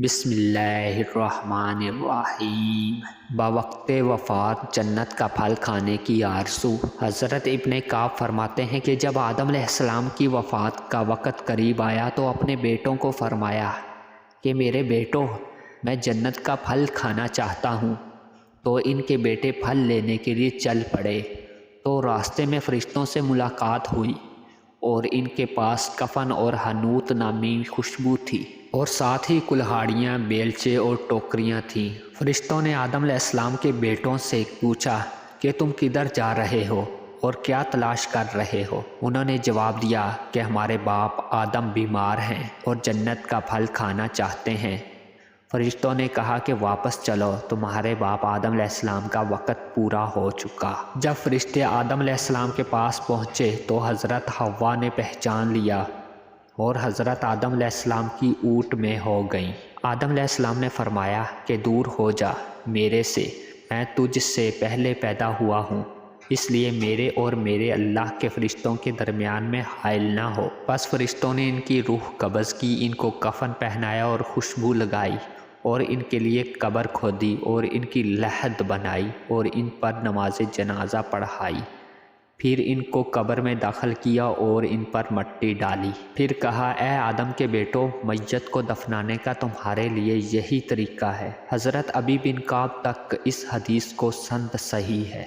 بسم اللہ الرحمن الرحیم۔ بوقت وفات جنت کا پھل کھانے کی آرزو۔ حضرت ابن کعب فرماتے ہیں کہ جب آدم علیہ السلام کی وفات کا وقت قریب آیا تو اپنے بیٹوں کو فرمایا کہ میرے بیٹوں، میں جنت کا پھل کھانا چاہتا ہوں۔ تو ان کے بیٹے پھل لینے کے لیے چل پڑے تو راستے میں فرشتوں سے ملاقات ہوئی اور ان کے پاس کفن اور حنوط نامی خوشبو تھی اور ساتھ ہی کلہاڑیاں، بیلچے اور ٹوکریاں تھیں۔ فرشتوں نے آدم علیہ السلام کے بیٹوں سے پوچھا کہ تم کدھر جا رہے ہو اور کیا تلاش کر رہے ہو؟ انہوں نے جواب دیا کہ ہمارے باپ آدم بیمار ہیں اور جنت کا پھل کھانا چاہتے ہیں۔ فرشتوں نے کہا کہ واپس چلو، تمہارے باپ آدم علیہ السلام کا وقت پورا ہو چکا۔ جب فرشتے آدم علیہ السلام کے پاس پہنچے تو حضرت حوا نے پہچان لیا اور حضرت آدم علیہ السلام کی اونٹ میں ہو گئیں۔ آدم علیہ السلام نے فرمایا کہ دور ہو جا میرے سے، میں تجھ سے پہلے پیدا ہوا ہوں، اس لیے میرے اور میرے اللہ کے فرشتوں کے درمیان میں حائل نہ ہو۔ بس فرشتوں نے ان کی روح قبض کی، ان کو کفن پہنایا اور خوشبو لگائی اور ان کے لیے قبر کھودی اور ان کی لحد بنائی اور ان پر نماز جنازہ پڑھائی۔ پھر ان کو قبر میں داخل کیا اور ان پر مٹی ڈالی۔ پھر کہا، اے آدم کے بیٹو، میت کو دفنانے کا تمہارے لیے یہی طریقہ ہے۔ حضرت ابی بن کعب تک اس حدیث کو سند صحیح ہے۔